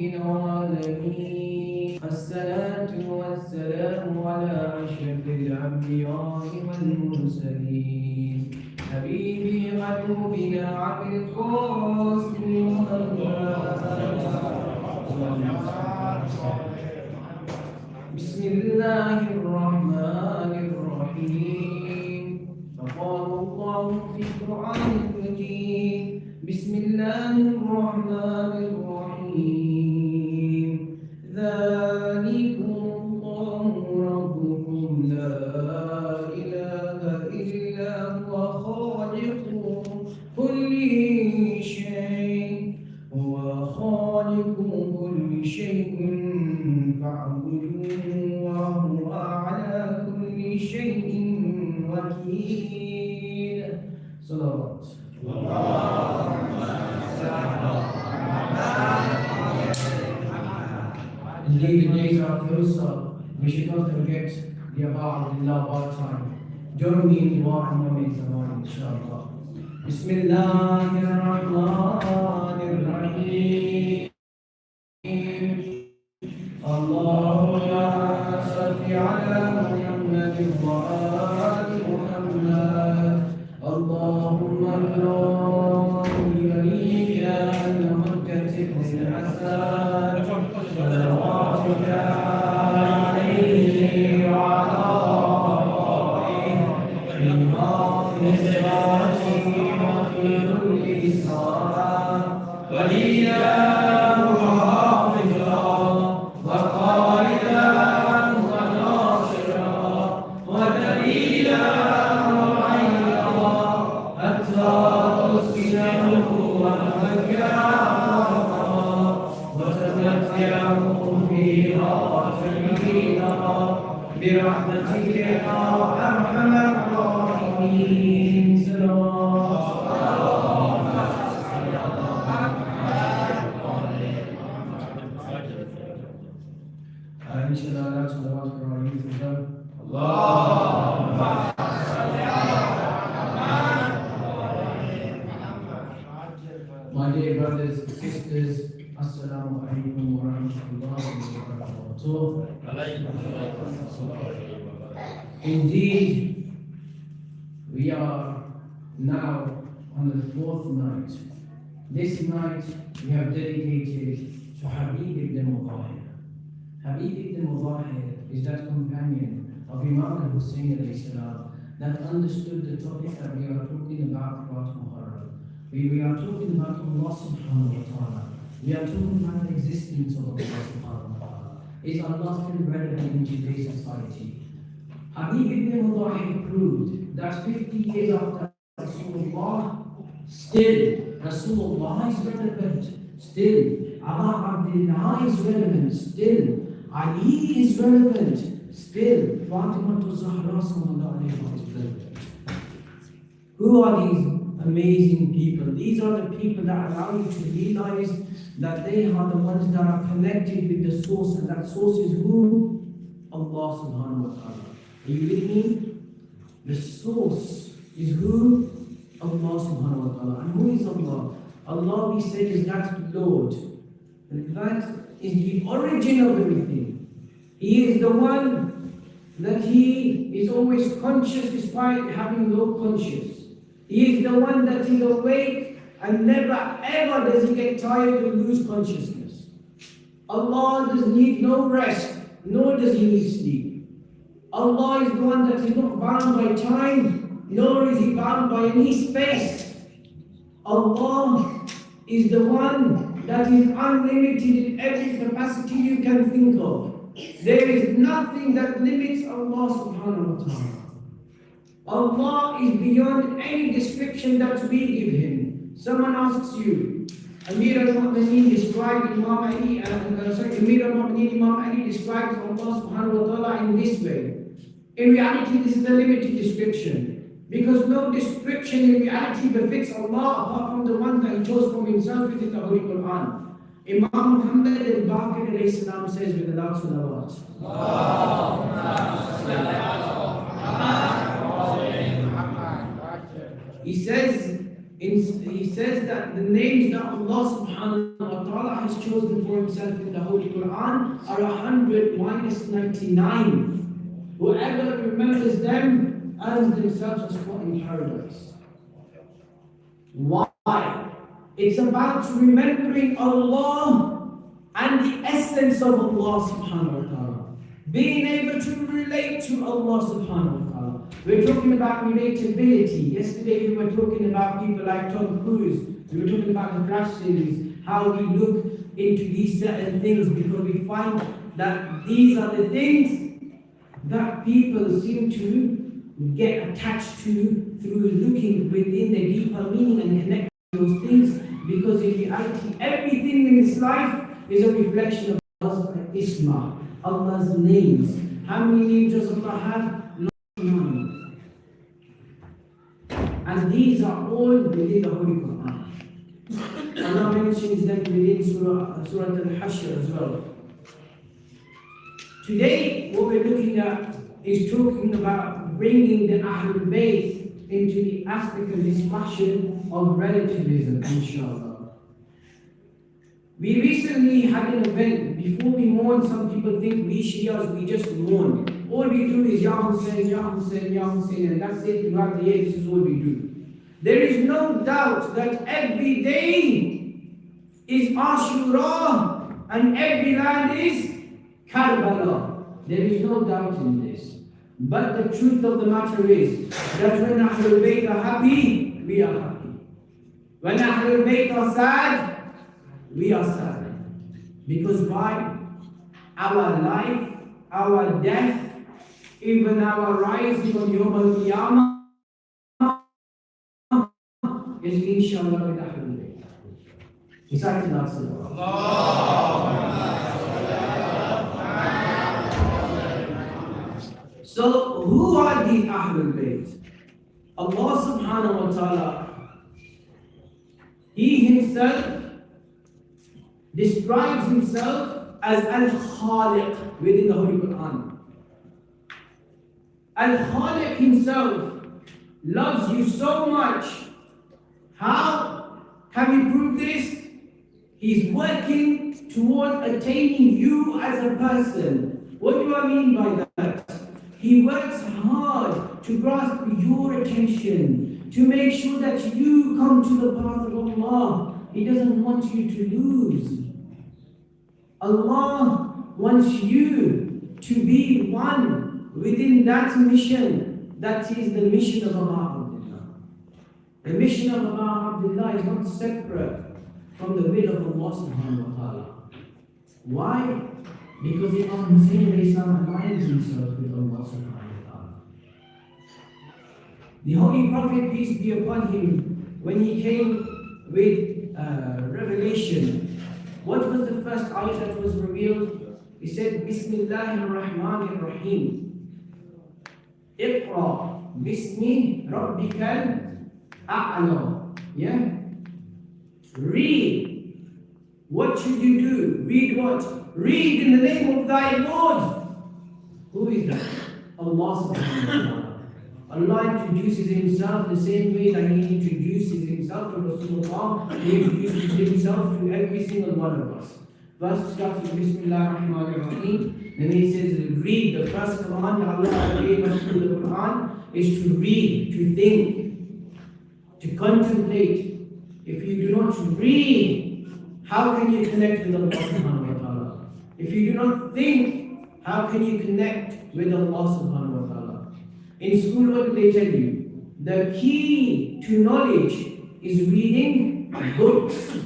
العالمين الصلاة والسلام على أشرف الأنبياء والمرسلين حبيبي قلوبنا عبد القاسم بسم الله الرحمن الرحيم فقال الله في القرآن المجيد بسم الله الرحمن الرحيم ذلكم الله ربكم لا إله إلا هو خالق كل شيء هو خالق كل شيء فاعبدوه وهو على كل شيء وكيل صلوات Indeed, the days are closer. We should not forget the above of our time. Join me in dua and moments of inshallah. Bismillahirrahmanirrahim. Allahumma salli ala Muhammad wa ali Muhammad. Allahumma salli alika al-muqtasid al-hasan. صلواتك عليه وعلى آله في هذه الصلاة وفي كل صلاة وليا وحافظا وقائدا وناصرا ودليلا وعينا حتى تسكنه وتذكره فيها تنجينا برحمتك يا أرحم الراحمين inshallah salawat for our youth as well. Allahumma salli ala Muhammad. My dear brothers and sisters, Assalamu alaikum wa rahmatullahi wa barakatuh. Indeed, we are now on the fourth night. This night we have dedicated to Habib ibn Mudahir. Habib ibn Mudahir is that companion of Imam al-Hussein alayhi salam that understood the topic that we are talking about Muharram. We are talking about Allah subhanahu wa ta'ala. We are talking about the existence of Allah subhanahu wa ta'ala. Is Allah still relevant in today's society? Habib ibn Mudahir proved that 50 years after Rasulullah, still Rasulullah is relevant. Still Abu Abdullah is relevant. Still Ali is relevant. Still Fatima to Zahra sallallahu alayhi wa sallam. Who are these amazing people? These are the people that allow you to realize that they are the ones that are connected with the source, and that source is who? Allah subhanahu wa ta'ala. Are you with me? The source is who? Allah subhanahu wa ta'ala. And who is Allah? Allah, we say, is that Lord. And that is the origin of everything. He is the one that He is always conscious despite having no conscience. He is the one that is awake and never ever does He get tired or lose consciousness. Allah does need no rest, nor does He need sleep. Allah is the one that is not bound by time, nor is He bound by any space. Allah is the one that is unlimited in every capacity you can think of. There is nothing that limits Allah subhanahu wa ta'ala. Allah is beyond any description that we give Him. Someone asks you, Amir al-Mu'mineen described Imam Ali, Amir al-Mu'mineen Imam Ali describes Allah subhanahu wa ta'ala in this way. In reality, this is a limited description, because no description in reality befits Allah apart from the one that He chose from Himself within the Holy Quran. Imam Muhammad al-Baqir alayhi salam says with a loud salawat, he says, He says that the names that Allah subhanahu wa ta'ala has chosen for himself in the Holy Quran are 100 minus 99. Whoever remembers them earns themselves a spot in paradise. Why? It's about remembering Allah and the essence of Allah subhanahu wa ta'ala. Being able to relate to Allah subhanahu wa ta'ala. We're talking about relatability. Yesterday we were talking about people like Tom Cruise. We were talking about the Flash series, how we look into these certain things because we find that these are the things that people seem to get attached to through looking within the deeper meaning and connecting those things, because in reality everything in this life is a reflection of Allah's isma, Allah's names. How many names does Allah have? 99. And these are all within the Holy Quran. Allah mentions them within Surah Al-Hashr as well. Today, what we're looking at is talking about bringing the Ahlulbayt into the aspect of discussion of relativism, inshallah. We recently had an event. Before we mourn, some people think we Shias, we just mourn. All we do is Ya Hussein, Ya Hussein, Ya Hussein, and that's it throughout the year. This is all we do. There is no doubt that every day is Ashura and every land is Karbala. There is no doubt in this. But the truth of the matter is that when Ahlulbayt are happy, we are happy. When Ahlulbayt are sad, we are sad. Because why? Our life, our death, even our rising on Yawm al-Qiyamah is inshallah with Ahlulbayt. Reciting our salah. So, who are these Ahlulbayt? Allah subhanahu wa ta'ala, He Himself describes Himself as Al-Khaliq within the Holy Quran. Al-Khaliq Himself loves you so much. How can we prove this? He's working towards attaining you as a person. What do I mean by that? He works hard to grasp your attention, to make sure that you come to the path of Allah. He doesn't want you to lose. Allah wants you to be one within that mission. That is the mission of Allah. The mission of Allah is not separate from the will of Allah subhanahu wa ta'ala. Why? Because Imam Hussein aligns himself with Allah subhanahu wa ta'ala. The Holy Prophet, peace be upon him, when he came with revelation, what was the first ayah that was revealed? He said, Bismillahir Rahmanir Rahim. Iqra Bismi Rabbikal A'la. Yeah? Read. What should you do? Read what? Read in the name of thy Lord. Who is that? Allah subhanahu wa ta'ala. Allah introduces Himself the same way that He introduces Himself to Rasulullah. He introduces Himself to every single one of us. First starts with Bismillah ar-Rahman ar-Rahim. Then He says, read. The first command Allah gave us through the Quran is to read, to think, to contemplate. If you do not read, how can you connect with Allah subhanahu wa ta'ala? If you do not think, how can you connect with Allah subhanahu wa ta'ala? In school, what do they tell you? The key to knowledge is reading books,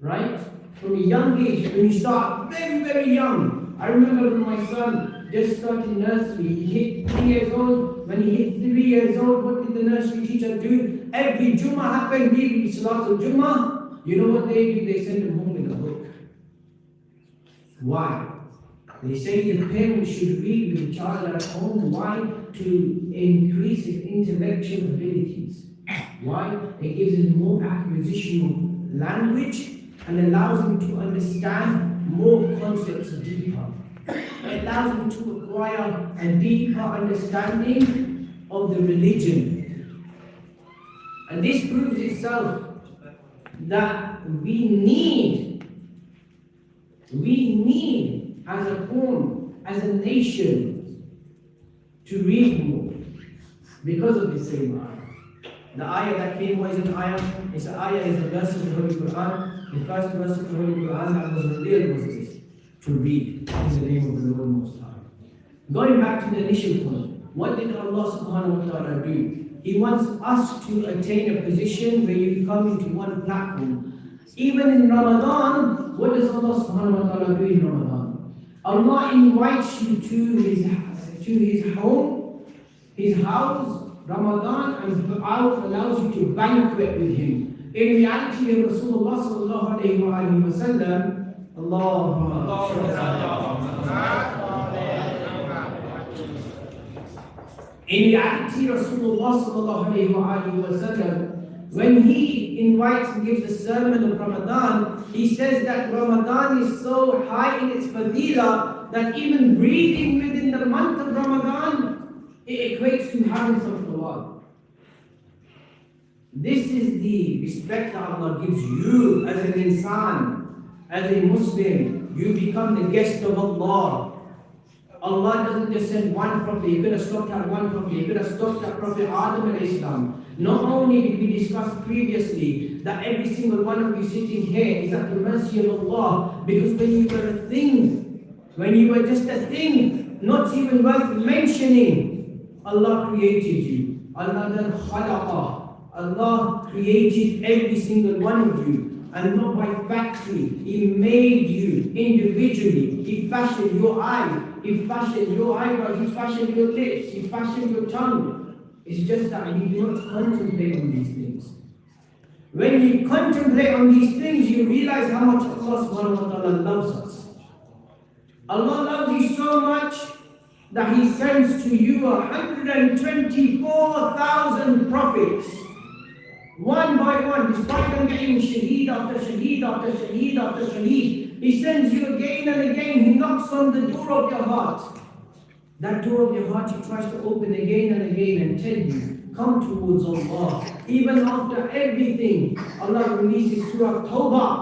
right? From a young age, when you start very, very young. I remember when my son just started nursery, he hit 3 years old. When he hit 3 years old, what did the nursery teacher do? Every Jummah happened, we read Salatul Jummah. You know what they do? They send him home with a book. Why? They say the parents should read with the child at home. Why? To increase his intellectual abilities. Why? It gives him more acquisition of language and allows him to understand more concepts deeper. It allows him to acquire a deeper understanding of the religion. And this proves itself that we need as a qawm, as a nation, to read more because of the same ayah. The ayah that came was an ayah, it's an ayah, is a verse of the Holy Quran. The first verse of the Holy Quran that was revealed was this: to read in the name of the Lord Most High. Going back to the initial point, what did Allah subhanahu wa ta'ala do? He wants us to attain a position where you come into one platform. Even in Ramadan, what does Allah subhanahu wa ta'ala do in Ramadan? Allah invites you to his home, his house, Ramadan, and allows you to banquet with him. In reality, Rasulullah sallallahu alayhi wa sallam, in reality, Rasulullah sallallahu alayhi wa sallam, when he invites and gives the sermon of Ramadan, he says that Ramadan is so high in its fadila that even breathing within the month of Ramadan, it equates to having some tawad. This is the respect that Allah gives you as an insan, as a Muslim. You become the guest of Allah. Allah doesn't just send one prophet. He could have stopped at one prophet. He could have stopped at Prophet Adam alayhi salam. Not only did we discuss previously that every single one of you sitting here is at the mercy of Allah, because when you were a thing, when you were just a thing, not even worth mentioning, Allah created you. Allah created every single one of you, and not by factory. He made you individually. He fashioned your eyes, He fashioned your eyebrows, He fashioned your lips, He fashioned your tongue. It's just that you do not contemplate on these things. When you contemplate on these things, you realize how much Allah subhanahu wa ta'ala loves us. Allah loves you so much that He sends to you 124,000 prophets, one by one, despite them getting shaheed after shaheed after shaheed after shaheed. He sends you again and again. He knocks on the door of your heart. That door of your heart He tries to open again and again and tell you, come towards Allah. Even after everything, Allah releases Surah Tawbah.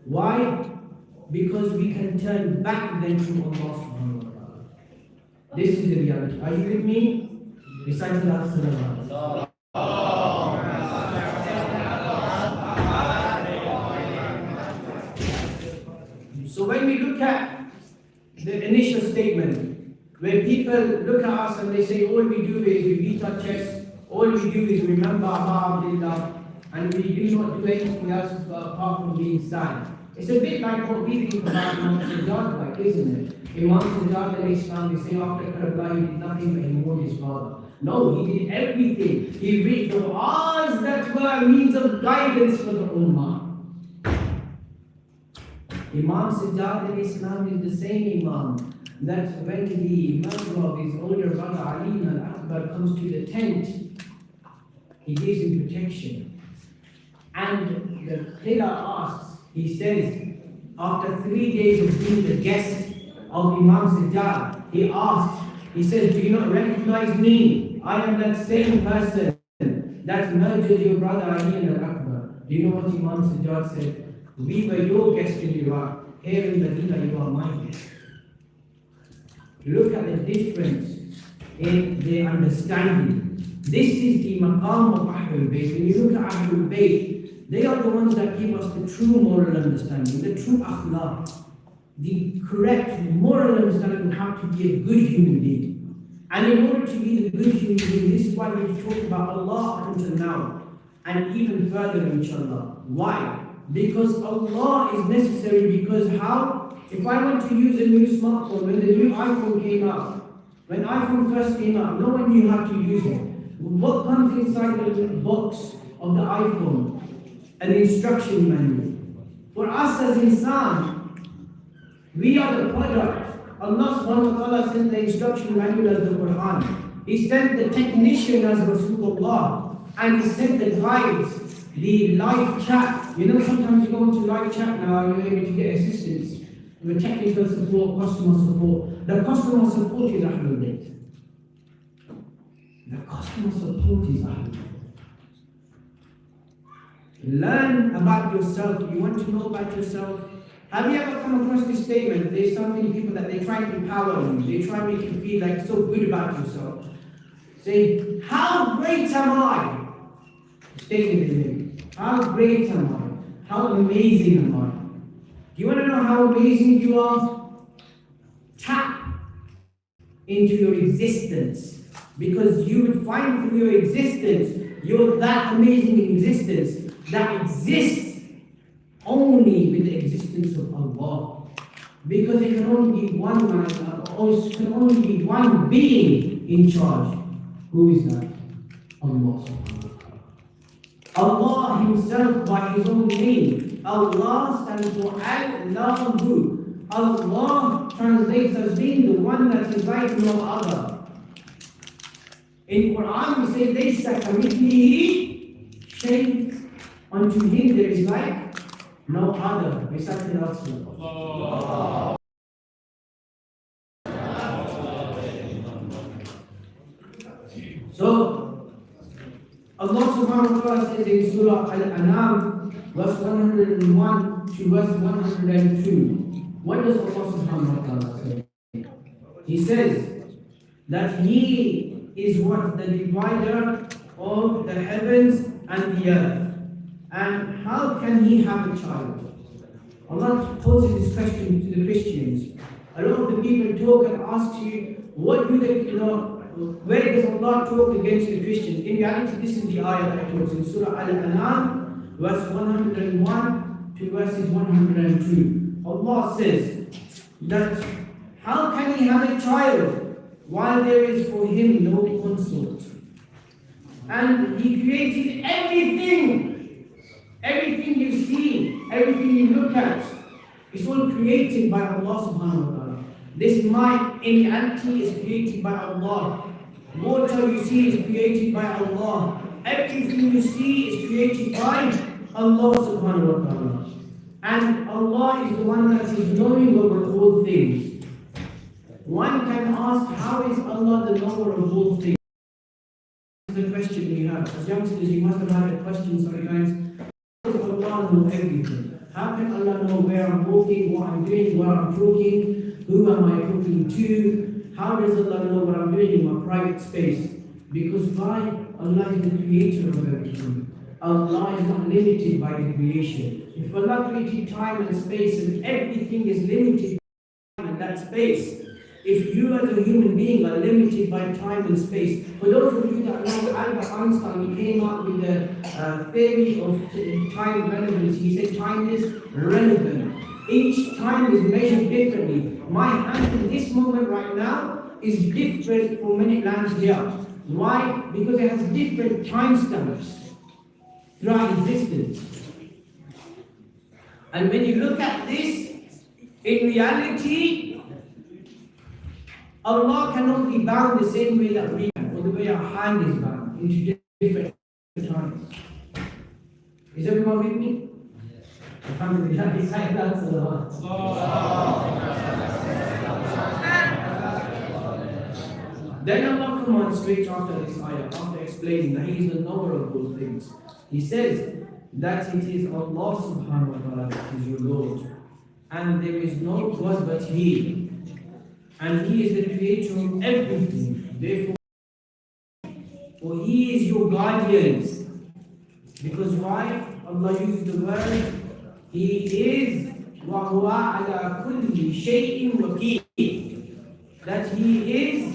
Why? Because we can turn back then to Allah subhanahu wa ta'ala. This is the reality. Are you with me? Recite Allah. So when we look at the initial statement, where people look at us and they say, all we do is we beat our chest, all we do is remember Abdullah, and we do not do anything else apart from being sad. It's a bit like what we think about Imam Syed, like, isn't it? Imam Syed alayhi salam, they say after Karbala he did nothing but he mourned his father. No, he did everything. He read the du'as that were a means of guidance for the ummah. Imam Syed alayhi salam is the same Imam that when the murder of his older brother Ali Akbar comes to the tent, he gives him protection. And the Qila asks, he says, after 3 days of being the guest of Imam Syed, he asked, he says, do you not recognize me? I am that same person that murdered your brother Ali Akbar. Do you know what Imam Syed said? We were your guests in Iraq. Here in Medina, you are my guest. Look at the difference in their understanding. This is the maqam of Ahlulbayt. When you look at Ahlulbayt, they are the ones that give us the true moral understanding, the true akhlaq, the correct moral understanding of how to be a good human being. And in order to be the good human being, this is why we talk about Allah up until now, and even further, inshallah. Why? Because Allah is necessary. Because how? If I want to use a new smartphone, when the new iPhone came out, when iPhone first came out, no one knew how to use it. What comes inside the box of the iPhone? An instruction manual. For us as insan, we are the product. Allah subhanahu wa ta'ala sent the instruction manual as the Quran. He sent the technician as Rasulullah. And He sent the guides, the live chat. You know, sometimes you go into live chat now, you're able to get assistance with technical support, customer support. The customer support is Ahlulbayt. The customer support is Ahlulbayt. Learn about yourself. You want to know about yourself? Have you ever come across this statement? There's so many people that they try to empower you. They try to make you feel like so good about yourself. Say, how great am I? Statement in here. How great am I? How amazing am I? Do you want to know how amazing you are? Tap into your existence. Because you would find through your existence, you're that amazing existence that exists only with the existence of Allah. Because there can only be one man, or there can only be one being in charge. Who is that? Allah subhanahu wa ta'ala. Allah himself by his own name. Allah stands for Al-Lahu. Allah translates as being the one that is like no other. In Quran we say, Laysa kamithlihi shay. Unto him there is like no other. Recite it out. So Allah subhanahu wa ta'ala says in Surah Al-An'am, verse 101 to verse 102. What does Allah subhanahu wa ta'ala say? He says that He is what? The divider of the heavens and the earth. And how can He have a child? Allah poses this question to the Christians. A lot of the people talk and ask you, what do they, where does Allah talk against the Christians? In reality, this is the ayah that I told in Surah Al-An'am, verse 101 to verses 102. Allah says that how can He have a child while there is for Him no consort? And He created everything. Everything you see, everything you look at, is all created by Allah subhanahu wa ta'ala. This mic in reality is created by Allah. Water you see is created by Allah. Everything you see is created by Allah subhanahu wa ta'ala. And Allah is the one that is knowing over all things. One can ask, how is Allah the knower of all things? This is the question we have. As youngsters, you must have had a question sometimes. How does Allah know everything? How can Allah know where I'm walking, what I'm doing, where I'm talking, who am I talking to? How does Allah know what I'm doing in my private space? Because why? Allah is the creator of everything. Allah is not limited by the creation. If Allah created time and space and everything is limited by time and that space, if you as a human being are limited by time and space, for those of you that know Albert Einstein, he came up with the theory of time relevance. He said time is relevant. Each time is measured differently. My hand in this moment right now is different from when it lands here. Why? Because it has different timestamps throughout existence. And when you look at this, in reality, Allah cannot be bound the same way that we can, or the way our hand is bound, into different times. Is everyone with me? Alhamdulillah, he said that's a lot. Then Allah commands straight after this ayah, after explaining that He is the knower of all things. He says that it is Allah subhanahu wa ta'ala that is your Lord. And there is no God but He. And He is the creator of everything. Therefore, for He is your guardian. Because why? Allah uses the word, He is وَهُوَ عَلَى كُلِّ شَيْءٍ وَكِيلٍ. That He is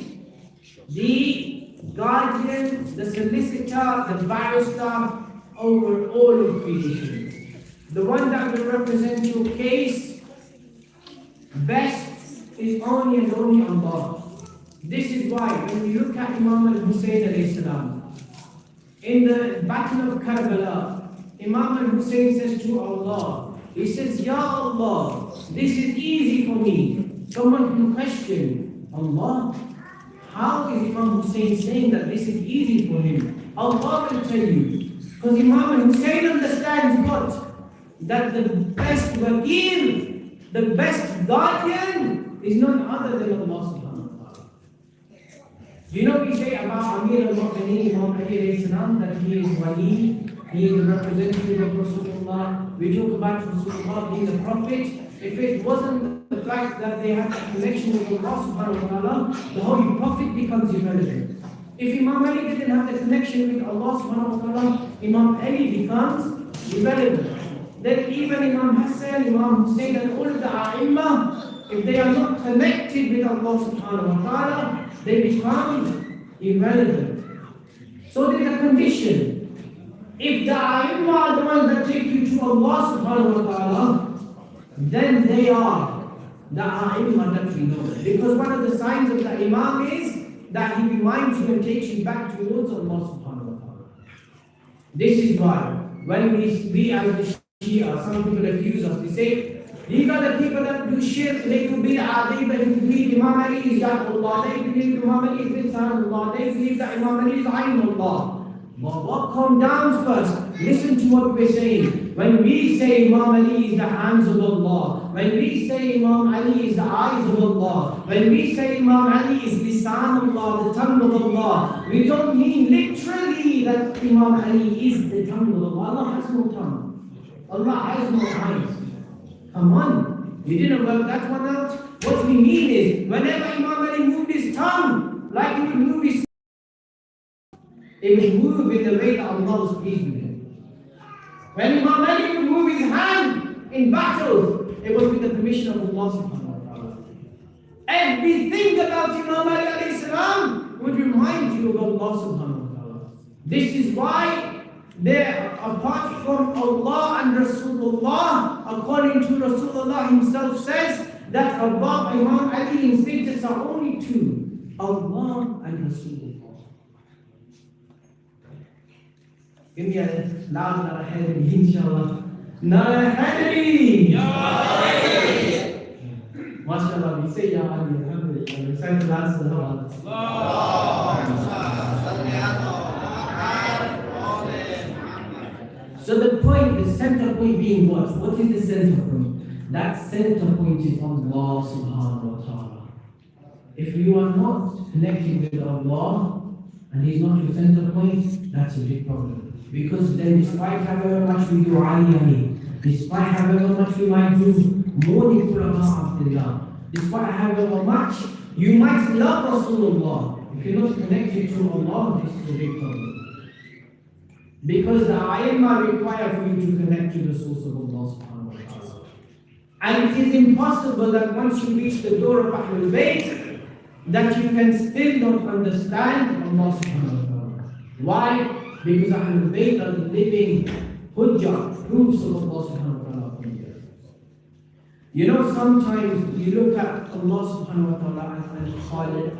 the guardian, the solicitor, the barrister over all of creation. The one that will represent your case best is only and only Allah. This is why when we look at Imam al-Hussein alayhi salam, in the battle of Karbala, Imam al-Hussein says to Allah, he says, Ya Allah, this is easy for me. Someone can question, Allah, how is Imam Hussein saying that this is easy for him? Allah will tell you. Because Imam al-Hussein understands what? That the best wakil, the best guardian, is none other than Allah subhanahu wa ta'ala. Do you know what we say about Amir al-Mu'mineen, Imam Ali alayhi salam, that he is wali, He is the representative of Rasulullah. We talk about Rasulullah being the Prophet. If it wasn't the fact that they had a connection with Allah subhanahu wa ta'ala, the Holy Prophet becomes irrelevant. If Imam Ali didn't have the connection with Allah subhanahu wa ta'ala, Imam Ali becomes irrelevant. Then even Imam Hassan, Imam Hussein and all of the A'imah, if they are not connected with Allah subhanahu wa ta'ala, they become irrelevant. So there is a condition. If the A'imah are the ones that take you to Allah subhanahu wa ta'ala, then they are the A'imah that we know. Because one of the signs of the Imam is that he reminds you and takes you back towards Allah subhanahu wa ta'ala. This is why when we as the Shia, some people accuse us, they say, these are the people that do shirk, they do bid'ah, they believe Imam Ali is Yadullah, they believe Imam Ali is Lisanullah, they believe that Imam Ali is Aynullah. But what comes down first? Listen to what we're saying. When we say Imam Ali is the hands of Allah, when we say Imam Ali is the eyes of Allah, when we say Imam Ali is Lisanullah, the tongue of Allah, we don't mean literally that Imam Ali is the tongue of Allah. Allah has no tongue. Allah has no eyes. Come on, you didn't work that one out. What we mean is, whenever Imam Ali moved his tongue, like he would move his, it would move in the way that Allah was pleased with him. When Imam Ali would move his hand in battle, it was with the permission of Allah subhanahu wa ta'ala. Everything about Imam Ali alayhi salam would remind you of Allah subhanahu wa ta'ala. This is why there, apart from Allah and Rasulullah, according to Rasulullah himself says that above Imam Ali in status are only two, Allah and Rasulullah. Give me a loud Nara Hadri, inshallah. Nara Hadri! MashaAllah, we say Ya Ali, alhamdulillah. We say the last So the point, the center point being what? What is the center point? That center point is Allah subhanahu wa ta'ala. If you are not connected with Allah and He's not your center point, that's a big problem. Because then despite however much we do Ali, despite however much we might do mourning for Allah, despite however much you might love Rasulullah, if you're not connected to Allah, this is a big problem. Because the Ayyamah require for you to connect to the source of Allah subhanahu wa ta'ala. And it is impossible that once you reach the door of Ahlulbayt, that you can still not understand Allah subhanahu wa ta'ala. Why? Because Ahlulbayt are the living hujjah, proofs of Allah subhanahu wa ta'ala. You know, sometimes you look at Allah subhanahu wa ta'ala as Khaliq.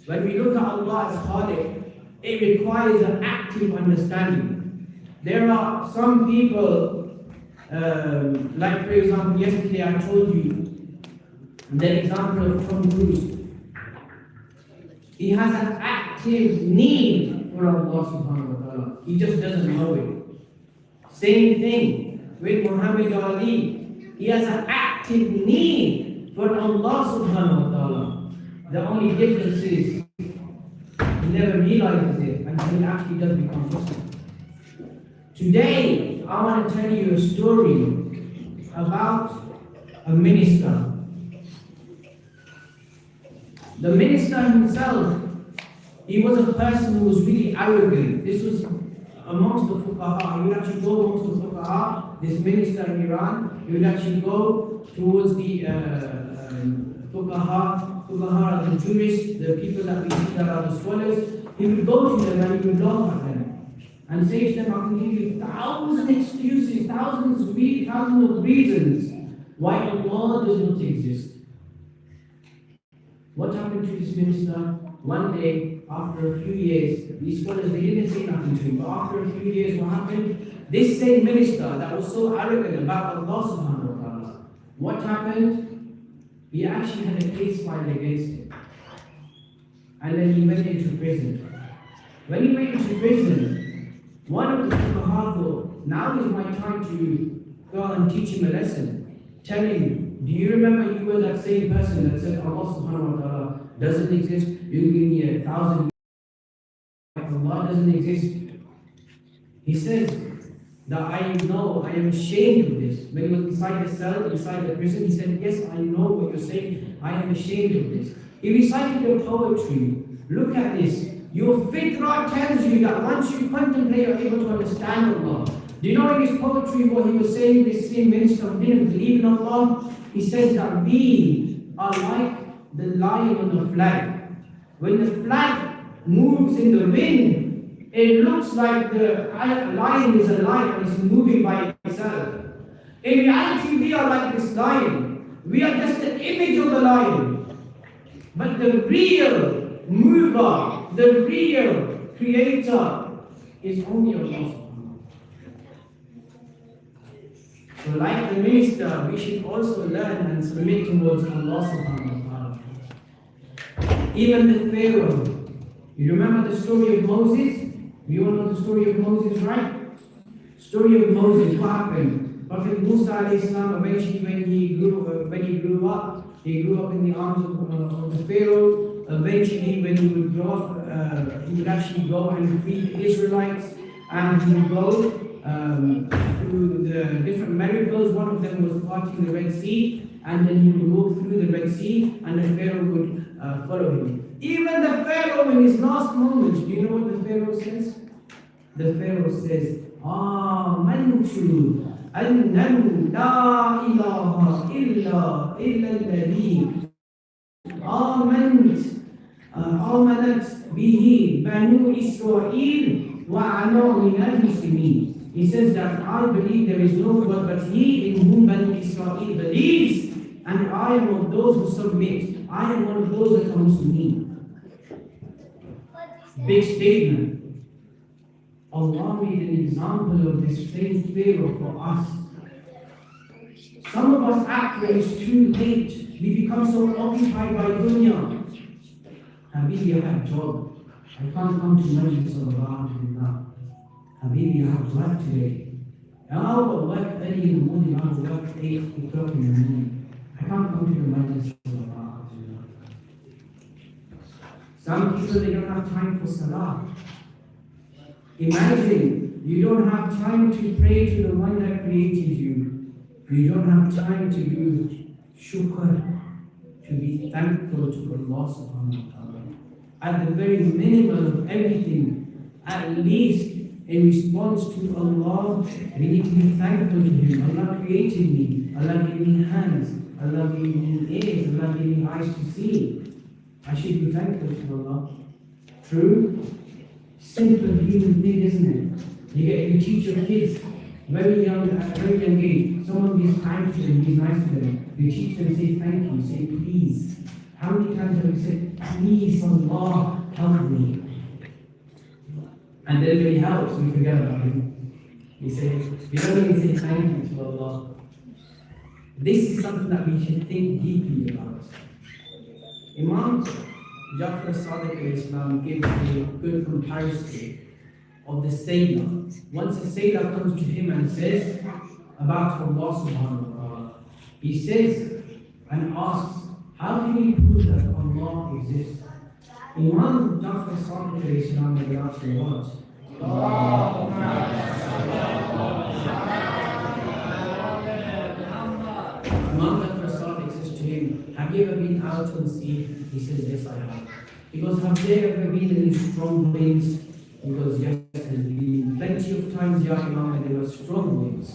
When we look at Allah as Khaliq, it requires an active understanding. There are some people, like for example, yesterday I told you the example of Tom Cruise. He has an active need for Allah subhanahu wa ta'ala. He just doesn't know it. Same thing with Muhammad Ali. He has an active need for Allah subhanahu wa ta'ala. The only difference is he never realizes it until he actually does become Muslim. Today, I want to tell you a story about a minister. The minister himself, he was a person who was really arrogant. This was amongst the fuqaha. He would actually go amongst the fuqaha, this minister in Iran, he would actually go towards the fuqaha are the jurists, the people that we see that are the scholars. He would go to them and he would laugh at them and say to them, I can give you 1,000 excuses, thousands of reasons why Allah does not exist. What happened to this minister? One day, after a few years, these scholars, they didn't say nothing to him, but after a few years, what happened? This same minister that was so arrogant about Allah subhanahu wa ta'ala, what happened? He actually had a case filed against him. And then he went into prison. When he went into prison, one of the fuqaha thought, now is my time to go and teach him a lesson. Tell him, do you remember you were that same person that said Allah subhanahu wa ta'ala doesn't exist? You give me 1,000 years. Allah doesn't exist. He says that I know, I am ashamed of this. When he was inside the cell, inside the prison, he said, yes, I know what you're saying. I am ashamed of this. He recited your poetry. Look at this. Your fitrah tells you that once you contemplate, you're able to understand Allah. Do you know in his poetry what he was saying? This same minister didn't believe in Allah. He says that we are like the lion on the flag. When the flag moves in the wind, it looks like the lion is alive and is moving by itself. In reality, we are like this lion. We are just an image of the lion. But the real mover, the real creator is only Allah. So like the minister, we should also learn and submit towards Allah subhanahu wa ta'ala. Even the Pharaoh. You remember the story of Moses? You all know the story of Moses, right? Story of Moses, what happened? Prophet Musa alayhi salam, eventually when he grew up in the arms of the Pharaoh. Eventually when he would grow up, he would actually go and free the Israelites, and he would go through the different miracles. One of them was parting the Red Sea, and then he would walk through the Red Sea, and the Pharaoh would follow him. Even the Pharaoh in his last moments, do you know what the Pharaoh says? The Pharaoh says, Amantu annahu la ilaha illa alladhi amanat bihi banu Israel wa ana min al-muslimin. He says that I believe there is no God but He in whom Banu Israel believes, and I am of those who submit. I am one of those that comes to me. Big statement. Allah made an example of this same Pharaoh for us. Some of us act when it's too late. We become so occupied by dunya. Habibi, I have a job. I can't come to Majlis of Allah. Habibi, I have work today. I'll work early in the morning. I'll work 8 o'clock in the morning. I can't come to the Majlis of Allah. Some people, they don't have time for salah. Imagine, you don't have time to pray to the one that created you. You don't have time to do shukr, to be thankful to Allah subhanahu wa ta'ala. At the very minimum of everything, at least in response to Allah, we need to be thankful to Him. Allah created me. Allah gave me hands. Allah gave me ears. Allah gave me eyes to see. I should be thankful to Allah. True? Simple human thing, isn't it? You teach your kids very young, at a very young age. Someone gives time to them, he's nice to them. You teach them, say thank you, say please. How many times have you said, please Allah, help me? And then when He helps, we forget about Him. We say, we don't even say thank you to Allah. This is something that we should think deeply about. Imam Jafar Sadiq al-Islam gives a good comparison of the sailor. Once a sailor comes to him and says about Allah subhanahu wa ta'ala, he says and asks, how can we prove that Allah exists? Imam Jafar Sadiq al-Islam will ask the words, Imam Jafar Sadiq says to him, have you ever been out on sea? He says, yes, I have. He goes, have there ever been any strong winds? He goes, yes, there's been plenty of times, Ya Imam, when there were strong winds.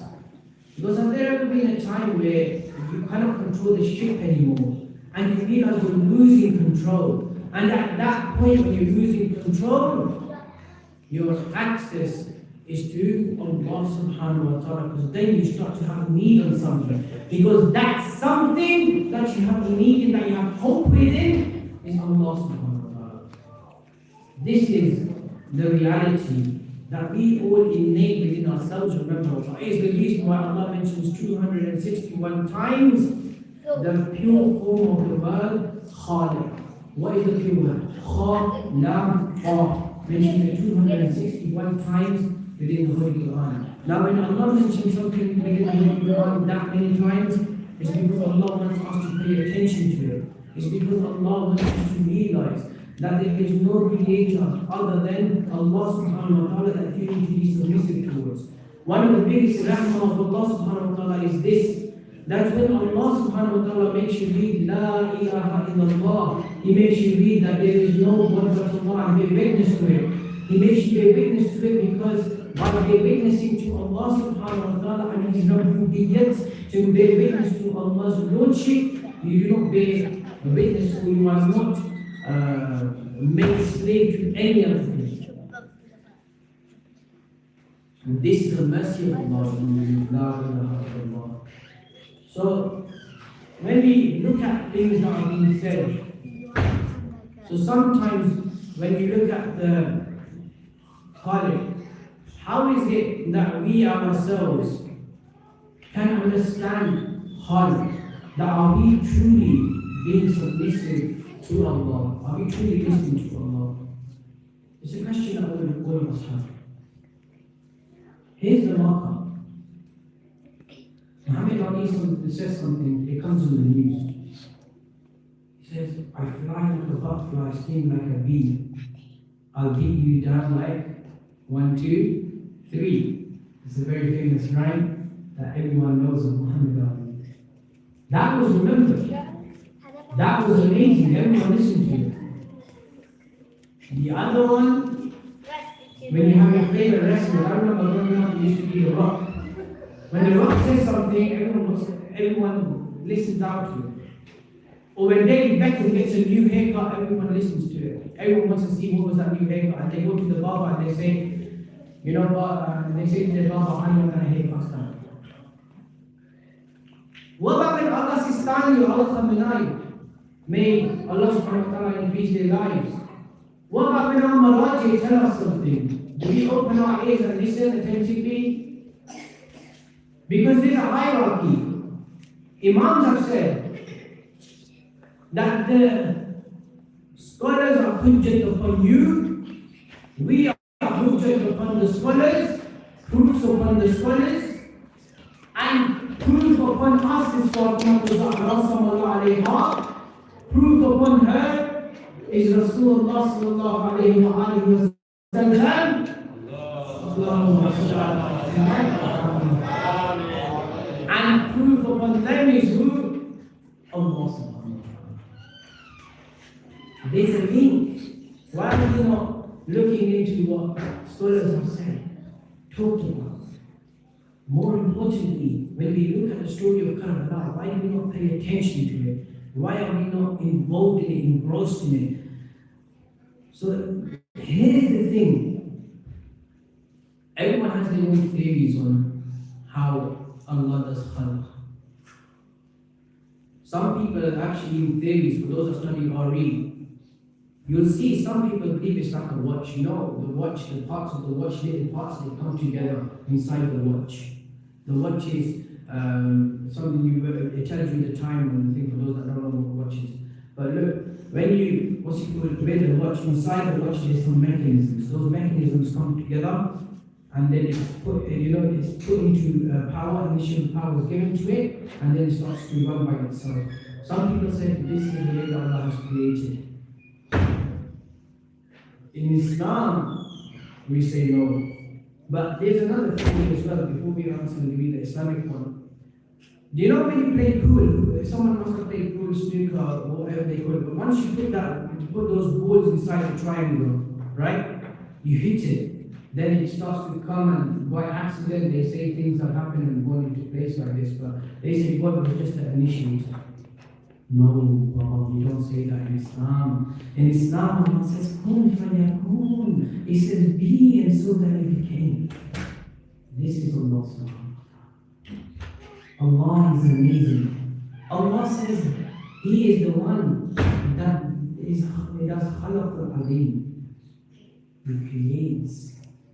He goes, have there ever been a time where you cannot control the ship anymore, and you feel like you're losing control? And at that point, when you're losing control, your access is to Allah subhanahu wa ta'ala, because then you start to have need on something. Because that something that you have need in, that you have hope within, is Allah subhanahu wa ta'ala. This is the reality that we all innate within ourselves. Remember, is the reason why Allah mentions 261 times the pure form of the word Khaliq. What is the pure word? Kha, mentioned 261 times within the Holy Quran. Now when Allah mentions something within the Holy Quran that many times, it's because Allah wants us to pay attention to it. It's because Allah wants us to realize that there is no creator other than Allah subhanahu wa ta'ala that you need to be submissive towards. One of the biggest rahmah of Allah subhanahu wa ta'ala is this, that when Allah subhanahu wa ta'ala makes you read La ilaha illallah, He makes you read that there is no one but Allah and bear witness to it. He makes you bear witness to it because by bear witnessing to Allah subhanahu wa ta'ala and His rububiyyat, to bear witness to Allah's lordship, you do not bear witness to you are not made slave to any other thing. And this is the mercy of Allah. La ilaha illallah. So, when we look at things that are being said, so sometimes when you look at the Khaliq, how is it that we ourselves can understand Khaliq? That are we truly being submissive to Allah? Are we truly listening to Allah? It's a question that all of us have. Here's the marker. Muhammad Ali says something, it comes on the news. He says, I fly like a butterfly, sting like a bee. I'll beat you down like 1, 2, 3. It's a very famous rhyme that everyone knows of Muhammad Ali. That was remembered. That was amazing. Everyone listened to it. The other one, when you have your favorite wrestler, I remember growing up, it used to be The Rock. When The Rock says something, everyone listens out to it. Or when David Beckham gets a new haircut, everyone listens to it. Everyone wants to see what was that new haircut. And they go to the barber and they say, you know what, they say to their barber, I know what kind of haircut's done. What about when Allah Sistani or Allah Khamenei? May Allah subhanahu wa ta'ala increase their lives. What about when our Maraji tell us something? Do we open our ears and listen attentively? Because there's a hierarchy. Imams have said that the scholars are hujjat upon you, we are hujjat upon the scholars, proofs upon the scholars, and proof upon us is Fatima sallallahu alayha. Proof upon her is Rasulullah sallallahu alayhi wa sallam. And proof upon them is who? Allah subhanahu wa ta'ala. There's a link. Why are we not looking into what scholars have said, talked about? More importantly, when we look at the story of Karbala, why do we not pay attention to it? Why are we not involved in it, engrossed in it? So here's the thing. Everyone has their own theories on how Allah does khalq. Some people actually in theories, for those that study or read, you'll see some people believe it's like a watch. You know, the watch, the parts of the watch, little parts, they come together inside the watch. The watch is something it tells you the time and thing for those that don't know what watch is. But look, when you, wear the watch, inside the watch there's some mechanisms. Those mechanisms come together and then it's put, it's put into power, initial power is given to it, and then it starts to run by itself. Some people say this is the way that Allah has created. In Islam, we say no. But there's another thing as well, before we answer the Islamic one. Do you know when you play pool, someone must have played pool, snooker, or whatever they call it, but once you put those balls inside the triangle, right, you hit it, then it starts to come and by accident they say things have happened and gone into place like this, but they say God was just an initiator. No, we don't say that in Islam. In Islam, Allah says, Kun fayakun. He says, be, and so that it became. This is Allah subhanahu wa ta'ala. Allah is amazing. Allah says, He is the one that does khalaq al-alim. He creates,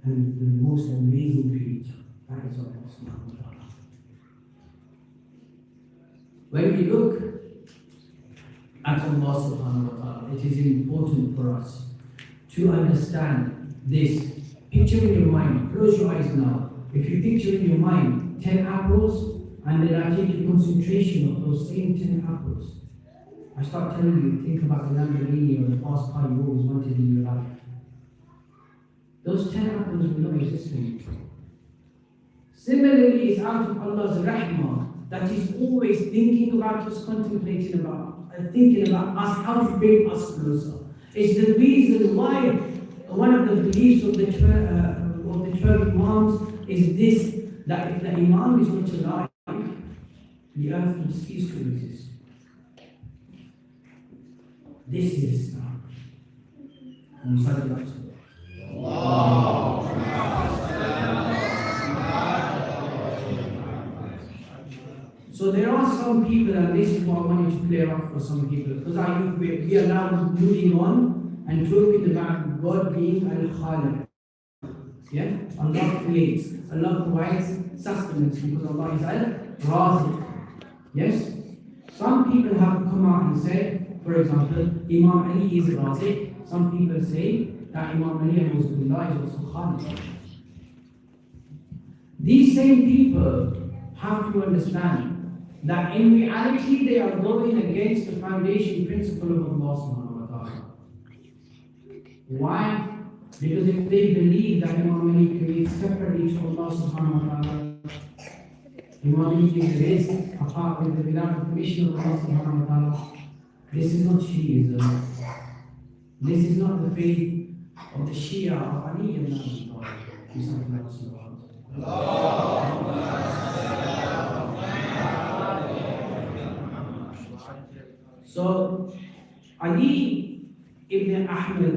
and the most amazing creator. That is Allah subhanahu wa ta'ala. When we look at Allah subhanahu wa ta'ala, it is important for us to understand this. Picture in your mind, close your eyes now. If you picture in your mind 10 apples, and then I take the concentration of those same 10 apples, I start telling you, think about the Lamborghini or the fast car you always wanted in your life. Those 10 apples will not exist anymore. Similarly, it's out of Allah's rahmah that He's always thinking about us, contemplating about, thinking about us, how to bring us closer. It's the reason why one of the beliefs of the 12 Imams is this, that if the Imam is not alive, the earth will cease to exist. This is Islam. So there are some people, and this is what I wanted to clear up for some people, because we are now moving on and talking about God being Al-Khaliq. Yeah? Allah creates, Allah provides sustenance because Allah is Al-Raziq. Yes? Some people have come out and said, for example, Imam Ali is Raziq. Some people say that Imam Ali is also Khaliq. These same people have to understand that in reality they are going against the foundation principle of Allah subhanahu wa ta'ala. Why? Because if they believe that Imam Ali creates separately to Allah subhanahu wa ta'ala, Imam Ali gives risk apart with the without the permission of Allah subhanahu wa ta'ala, this is not Shiism. This is not the faith of the Shia of Ali ibn Abi Talib. So, Ali ibn Ahmed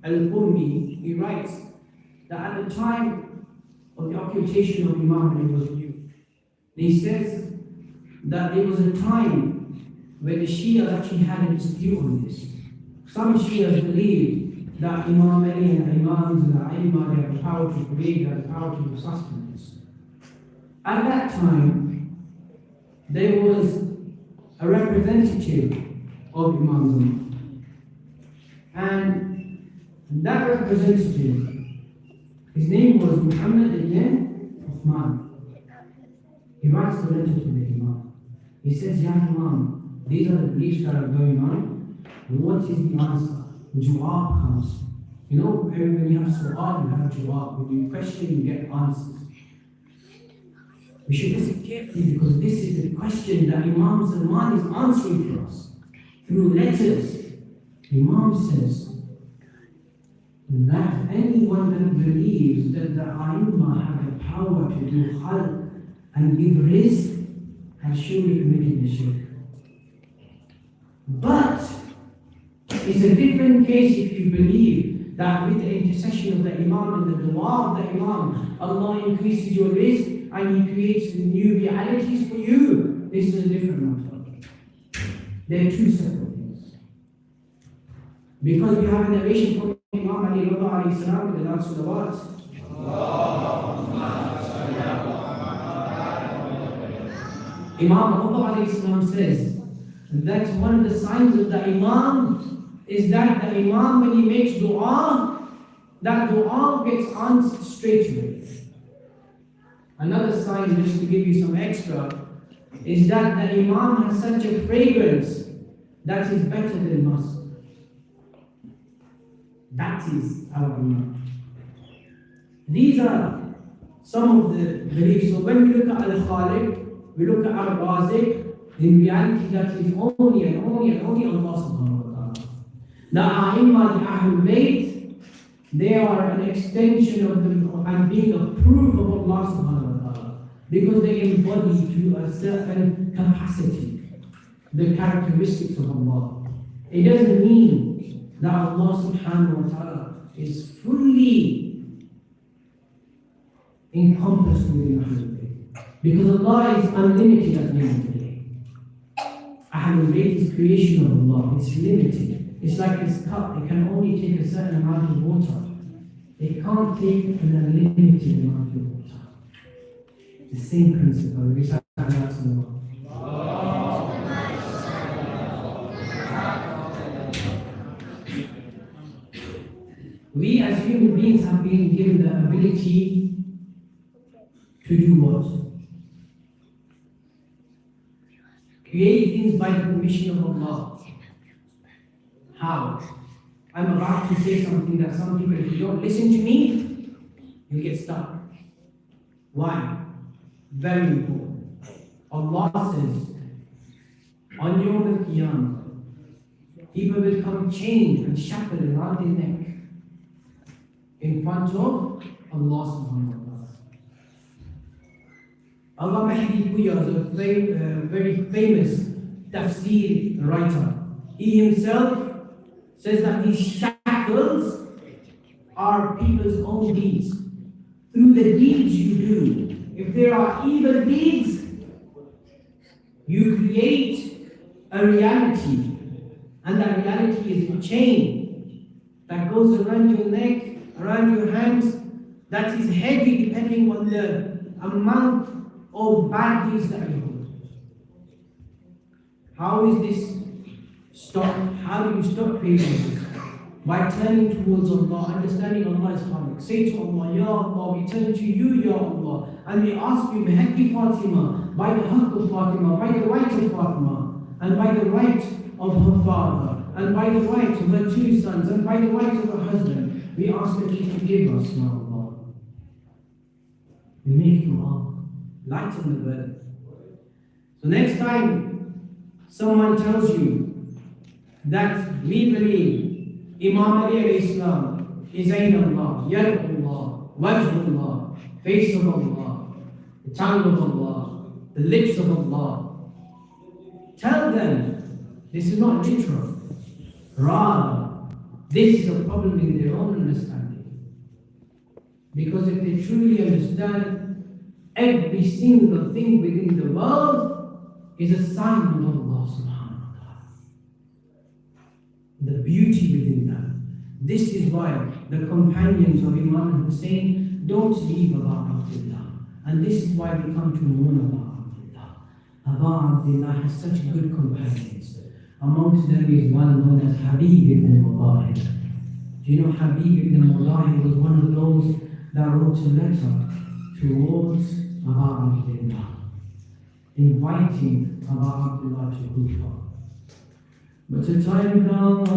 al-Qummi, he writes that at the time of the occupation of Imam Ali was new. He says that there was a time where the Shia actually had a dispute on this. Some Shias believed that Imam Ali and Imams and the Aimah, they have the power to create, they have the power to give sustenance. At that time, there was a representative of Imam, and that representative, his name was Muhammad ibn Uthman. He writes a letter to the Imam. He says, Ya Imam, these are the beliefs that are going on. What is the answer? Jawab comes. You know, when you have su'al, you have jawab. When you question, you get answers. We should listen carefully because this is the question that Imam Salman is answering for us. Through letters, Imam says that anyone that believes that the A'immah have the power to do khalq and give rizq has surely committed the shirk. But it's a different case if you believe that with the intercession of the Imam and the dua of the Imam, Allah increases your rizq and He creates new realities for you. This is a different matter. They are two separate things. Because we have a narration from Imam Ali alayhi salam with the last salawat. Imam alayhi salam says that one of the signs of the Imam is that the Imam, when he makes dua, that dua gets answered straight away. Another sign, just to give you some extra, is that the Imam has such a fragrance that is better than musk. That is our Imam. These are some of the beliefs. So when we look at Al-Khaliq, we look at Al-Raziq, in reality that is only and only and only Allah subhanahu wa ta'ala. The A'immah, the Ahlulbayt, they are an extension of the and being a proof of Allah subhanahu wa ta'ala because they embody to a certain capacity the characteristics of Allah. It doesn't mean that Allah subhanahu wa ta'ala is fully encompassed within Ahlulbayt because Allah is unlimited at the end of the day. Ahlulbayt is creation of Allah, it's limited. It's like this cup, it can only take a certain amount of water. It can't take an unlimited amount of water. The same principle. We recite that in the world. We as human beings have been given the ability to do what? create things by the permission of Allah. How? I'm about to say something that some people, if you don't listen to me, you get stuck. Why? Very important. Allah says, on Yawm al-Qiyamah, people will come chained and shackled around their neck in front of Allah subhanahu wa ta'ala. Allah Mahdi Puya is a very famous tafsir writer. He himself says that these shackles are people's own deeds. Through the deeds you do, if there are evil deeds, you create a reality, and that reality is a chain that goes around your neck, around your hands, that is heavy depending on the amount of bad deeds that you hold. How is this stopped? How do you stop creating this? By turning towards Allah, understanding Allah is Khalik. Say to Allah, Ya Allah, we turn to you, Ya Allah, and we ask you, Bihaqi Fatima, by the haqq of Fatima, by the right of Fatima, and by the right of her father, and by the right of her two sons, and by the right of her husband, we ask that you forgive us, Ya Allah. We make dua, lighten the burden. So next time someone tells you that we believe Imam Ali alayhi salam is Ayn Allah, Yad Allah, Wajh Allah, face of Allah, the tongue of Allah, the lips of Allah, tell them this is not literal. Rather, this is a problem in their own understanding. Because if they truly understand every single thing within the world is a sign of Allah subhanahu wa ta'ala. The beauty within that. This is why the companions of Imam Hussein don't leave Abu Abdullah. And this is why we come to mourn Abu Abdullah. Abu Abdullah has such good companions. Amongst them is one known as Habib ibn Mudahir. Do you know Habib ibn Mudahir was one of those that wrote a letter towards Abu Abdullah, inviting Abu Abdullah to Kufa. But the time comes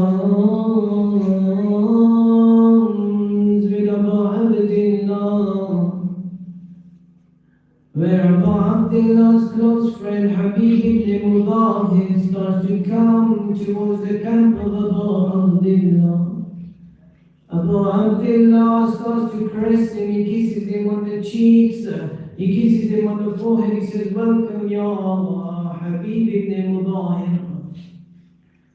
with Abu Abdullah, where Abu Abdullah's close friend Habib ibn Mudahir starts to come towards the camp of Abu Abdullah. Abu Abdullah starts to caress him, he kisses him on the cheeks, he kisses him on the forehead, he says, "Welcome, Ya Habib ibn Mudahir."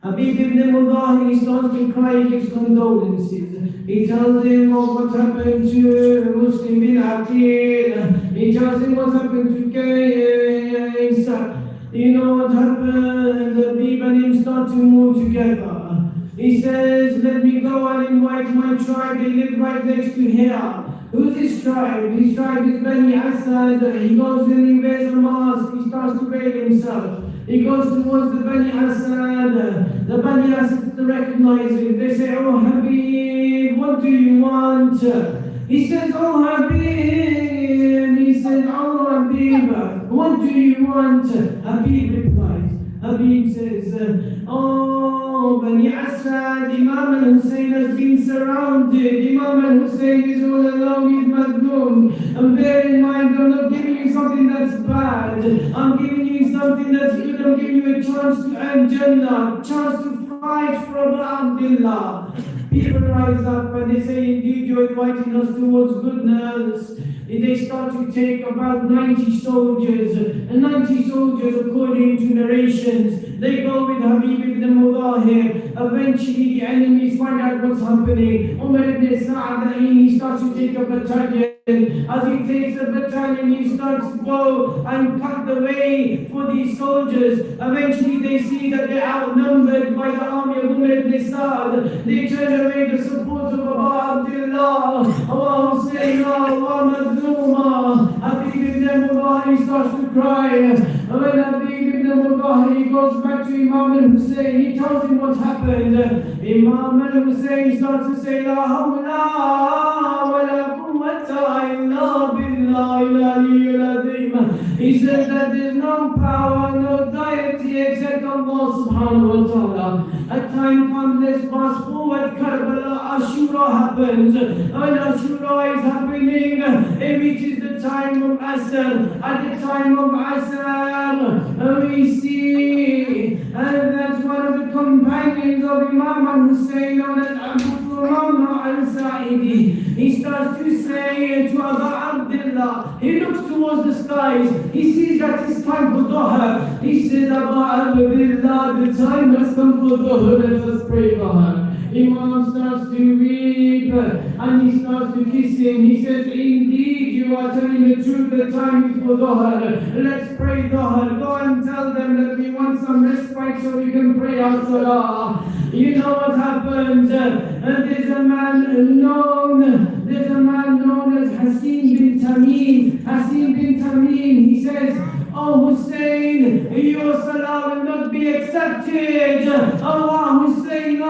Habib ibn Mudahir, he starts to cry, he gives condolences. He tells him of what happened to Muslim bin Aqil. He tells him what happened to Qais. You know what happened? Habib and him start to move together. He says, "Let me go and invite my tribe, they live right next to here." Who's this tribe? His tribe is Bani Asad. He goes and he wears a mask, he starts to veil himself. He goes towards the Bani Asad. The Bani Asad recognize him. They say, "Oh Habib, what do you want?" He says, "Oh Habib." He says, "Oh Habib, what do you want?" Habib replies. Habib says, "Oh Bani Asad, Imam al-Hussein has been surrounded. Imam al-Hussein is all alone, he's madnoon. And bear in mind, I'm not giving you something that's bad. I'm giving you something that's good. I'm giving you a chance to earn Jannah, a chance to fight for Abu Abdullah." People rise up and they say, "Indeed, you're inviting us towards goodness." They start to take about 90 soldiers, and 90 soldiers, according to narrations, they go with Habib ibn Mudahir. Eventually, the enemies find out what's happening. Umar ibn Sa'ad, he starts to take a battalion. As he takes a battalion, he starts to go and cut the way for these soldiers. Eventually, they see that they're outnumbered by the army of Umar ibn Sa'ad. They turn away the support of Abu Abdullah. Allah Hussein, Allah Madluma. Habib ibn Mudahir starts to cry. When Habib ibn Mudahir, he goes back to Imam al-Hussein, he tells him what happened. Imam al-Hussein starts to say, La hawla wa la quwwata illa billahi al-aliyyil azim. He says that there's no power, no deity except Allah subhanahu wa ta'ala. A time comes, let's fast forward, Karbala, Ashura happens. And Ashura is happening, it reaches the time of Asr. At the time of Asr, we see, and that's one of the companions of Imam al-Hussein, known as Ahlulbayt al-Saidi. He starts to say to Abu Abdullah, he looks towards the skies, he sees that it's time for Dhuhr. He says, Abu Abdullah, the time has come for Dhuhr, let us pray Dhuhr. Imam starts to weep and he starts to kiss him. He says, indeed you are telling the truth, the time is for Dhuhr. Let's pray Dhuhr. Go and tell them that we want some respite so we can pray our salah. You know what happens? There's a man known as Hasim bin Tamim. Hasim bin Tamim, he says, Oh Hussein, your salah will not be accepted. Allah Hussein,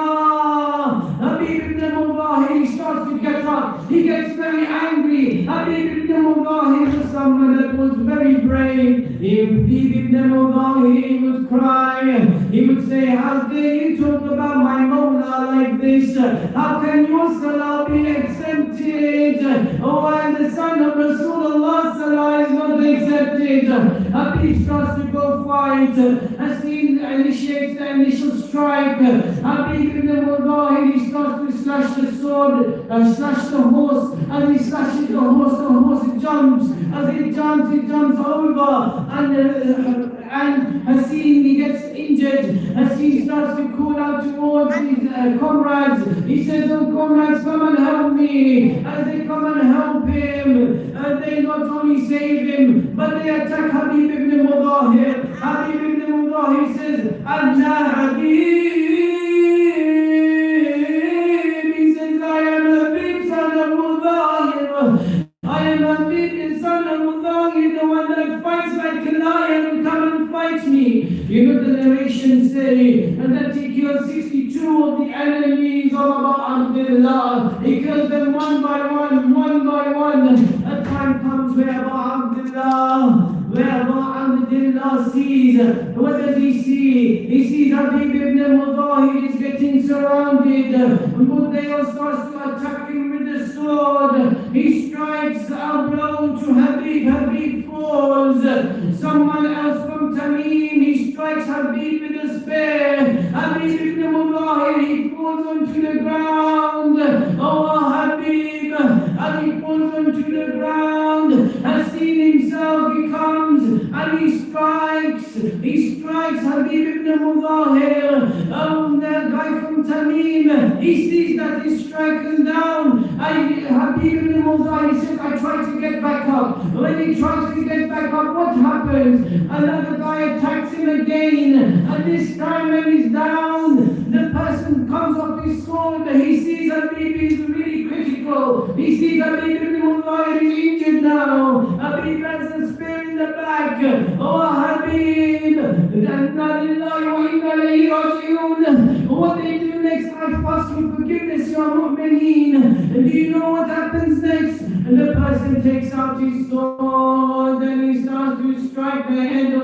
Habib ibn Mudahir, he starts to get up. He gets very angry. Habib ibn Mudahir was someone that was very brave. Habib ibn Mudahir would cry. He would say, how dare you talk about my Mawla like this? How can your salah be accepted? Oh, and the son of Rasulullah salah is not accepted. Habib starts to go fight. Hasim initiates the initial strike. Habib ibn Mudahir, he starts to slash the sword, slash the horse. As he slashes the horse jumps. As it jumps over. And Hasim, he gets injured. Hasim starts to call out towards his comrades. He says, oh comrades, come and help me. As they come and help him, they not only save him, but they attack Habib ibn Mudahir. Habib ibn Mudahir says, Allah Habib. He says, I am Habib, son of Mudahir. I am Habib, son of Mudahir, the one that fights like a lion. Come and fight me. You know the narration say that he killed 62 of the enemies of Abu Abdullah. He kills them one by one. A time comes where Abu Abdullah sees, what does he see? He sees Habib ibn Mudahir is getting surrounded. Budayl starts to attack him with the sword. He strikes a blow to Habib. Habib falls. Someone else from Tamim, he strikes Habib with a spear. Habib ibn Mudahir, he falls onto the ground. Oh Habib, as he falls onto the ground, has seen himself, he comes and he strikes Habib ibn Mudahir. The guy from Tamim, he sees that he's stricken down. Habib ibn Mudahir says, I try to get back up. When he tries to get back up, what happens? Another guy attacks him again. And this time when he's down, the person comes off his sword. He sees Habib is really critical. He sees Habib ibn Mudahir is injured now. Habib has a spear in the back. Oh Habib, what they do next? I fast for forgiveness, Ya Mu'mineen. Do you know what happens next? The person takes out his sword and he starts to strike the head of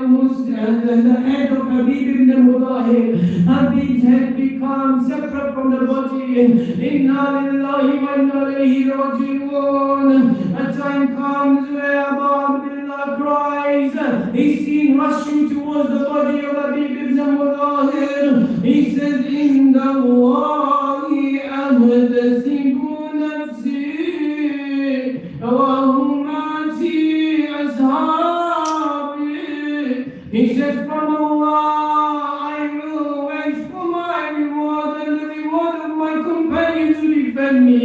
Habib ibn Mudahir. Habib's head becomes separate from the body. Inna lillahi wa inna ilayhi raji'un. A time comes where Abu Abdullah cries. He's seen rushing towards the body of Habib ibn Mudahir. He says, Inna Allahi ahdasibu nafsi wa humati ashabi. He says, from Allah I will wait for my reward and the reward of my companions who defend me.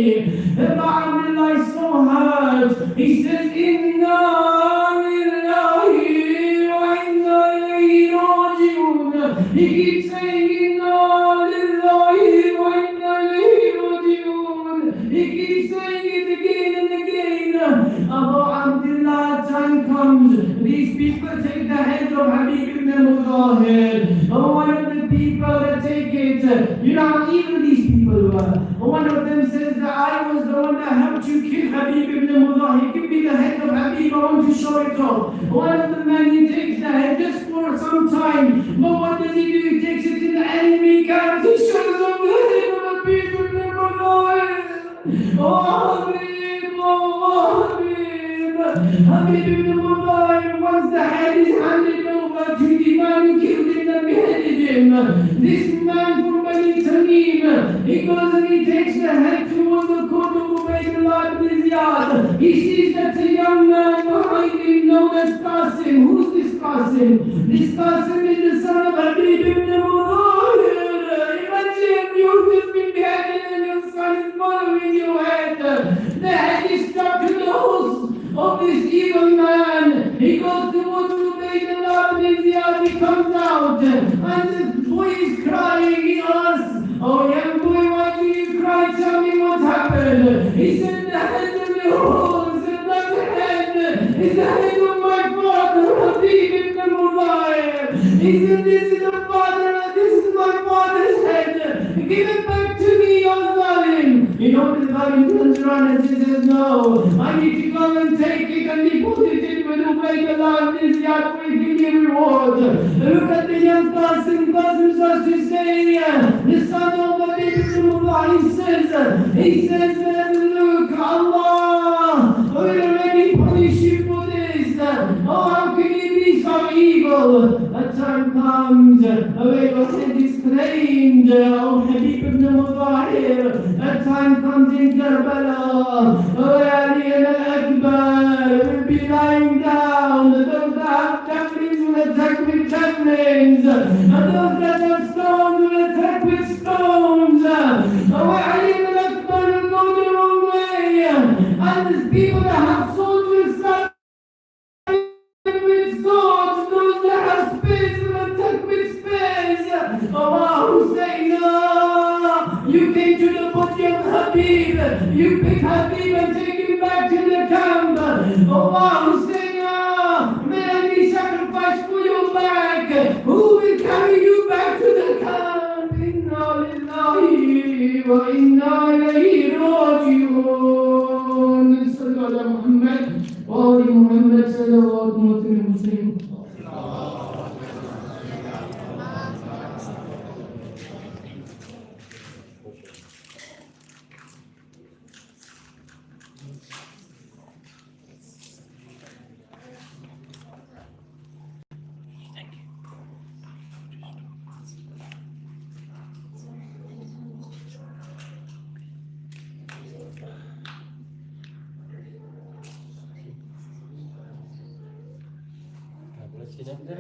Abu Abdullah is so hurt. He says, Inna he keeps saying, Inna lillahi wa inna ilayhi raji'un. He keeps saying it again and again. Abu Abdullah, time comes. These people take the head of Habib ibn Mudahir. people that take it. You know how evil these people were. One of them says that I was the one that helped you kill Habib ibn Mudahi. Give me the head of Habib, I want to show it off. One of the men, he takes the head just for some time. But what does he do? He takes it in the enemy camp. He shows up the head of Habib ibn Mudahi. Oh Habib, oh Habib. Habib ibn Mudahi, once the head is handed over to the man who killed him and beheaded him. This man from Bani Tamim, he goes and he takes the head towards the court of Ubaydullah ibn Ziyad. He sees that a young man behind him known as Qasim. Who's this Qasim? This Qasim is the son of Habib ibn Mudahi. Imagine you've just been beheaded and your son is following your head. The head is stuck to the horse of this evil man. He goes towards Ubaydullah ibn Ziyad. He comes out and the boy is crying. He asks, oh young boy, why do you cry? Tell me what happened. He said, the head of your horse, and that head is the head of my father, Habib ibn Mudahi. He said, this is the father, this is my father's head. Give it back to me, O Zalim. You know, the Zalim turns around and says, no, I need to go and take it and deposit it with Ubaydullah ibn Ziyad will give me a reward. Look at the young Qasim. Qasim starts to say, the son of Habib ibn Mudahi he says, look, Allah will already punish you for this. Oh, how can you be so evil? A time comes where your head is claimed. Oh, Habib ibn Mudahi. A time comes in Karbala where Ali and Akbar will be lying down. Those that have javelins will attack with javelins. And those that have stones will attack with stones. Oh, Ali and Akbar will go the wrong way. And the people that have swords will start with swords. Those that have spears will attack with spears. Oh, Hussein, you came to the body of Habib. You pick Habib and take him back to the camp. Oh, Hussein, may I be sacrificed for your back. Who will carry you back to the camp? Inna lillahi wa inna ilayhi raji'un. Sallallahu ala Muhammad wa ali Muhammad sallallahu alaihi wasallam. Presidente.